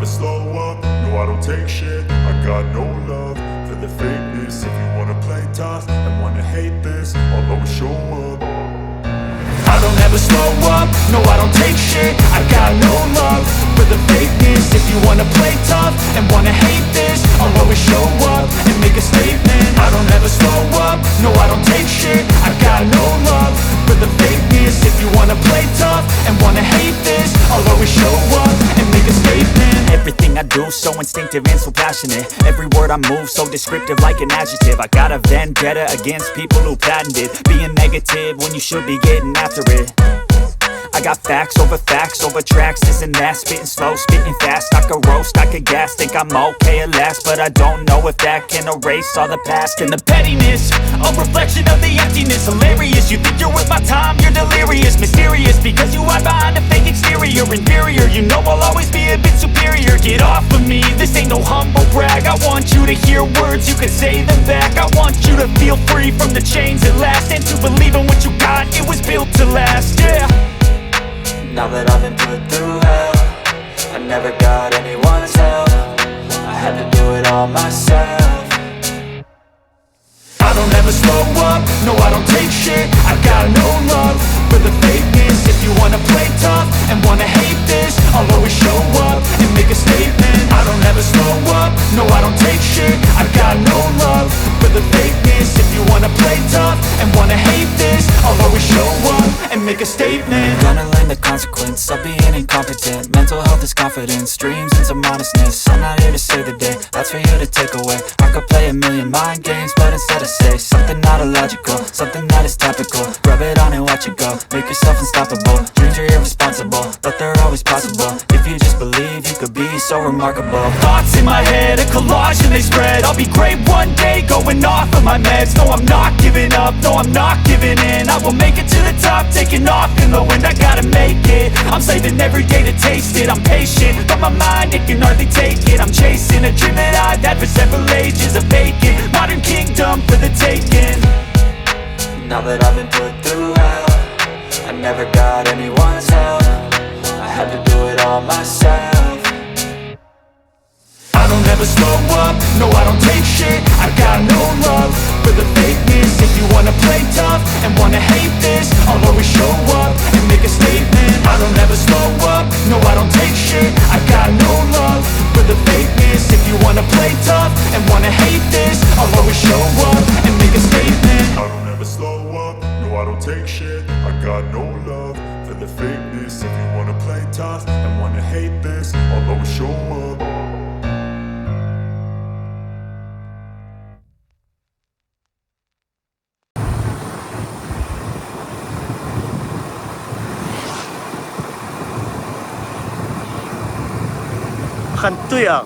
slow up, no I don't take shit. I got no love for the fakeness. If you wanna play tough and wanna hate this, I'll always show up. I don't ever slow up, no I don't take shit. I got no love for the fakeness. If you wanna play tough and wanna hate this, I'll always show up and make a statement. I don't ever slow up, no I don't take shit. I got no love for the fakeness. If you wanna play tough and wanna hate this, I'll always show up and make a statement. Everything I do so instinctive and so passionate. Every word I move so descriptive like an adjective. I got a vendetta against people who patented being negative when you should be getting after it. I got facts over tracks, this and that. Spitting slow, spitting fast. I could roast, I could gas. Think I'm okay at last, but I don't know if that can erase all the past. And the pettiness, a reflection of the emptiness. Hilarious, you think you're worth my time, you're delirious. Mysterious, because you hide behind a fake exterior. Inferior, you know I'll always be a bit superior. Get off of me, this ain't no humble brag. I want you to hear words, you can say them back. I want you to feel free from the chains at last, and to believe in what you got, it was built to last, yeah. Now that I've been put through hell, I never got anyone's help. I had to do it all myself. I don't ever slow up, no I don't take shit. I got no love for the fakeness. If you wanna play tough and wanna hate this, I'll always show up and make a statement. I don't ever slow up, no I don't take shit. I got no love for the fakeness. If you wanna play tough and wanna hate this, I'll always show up and make a statement. Gonna learn the consequence of being incompetent. Mental health is confidence, dreams and some honestness. I'm not here to save the day, that's for you to take away. I could play a million mind games, but instead I say something not illogical, something that is topical. Rub it on and watch it go, make yourself unstoppable. Dreams are irresponsible, but they're always possible. If you just believe, you could be so remarkable. Thoughts in my head, a collage and they spread. I'll be great one day, going off of my meds. No, I'm not giving up, no, I'm not giving in. I will make it to the top, taking off in the wind. I gotta make it, I'm saving every day to taste it. I'm patient, but my mind, it can hardly take it. I'm chasing a dream that I've had for several ages. A vacant, modern kingdom for the taking. Now that I've been put through hell, I never got anyone's help. I had to do it all myself. I don't ever slow up, no I don't take shit. I got no love for the fakeness. If you wanna play tough and wanna hate this, I'll always show up and make a statement. I don't ever slow up, no I don't take shit. I got no love for the fakeness. If you wanna play tough and wanna hate this, I'll always show up and make a statement. I don't ever slow up, no I don't take shit. I got no love for the fakeness. If you wanna play tough and wanna hate this, I'll always show up. Makan tuh ya.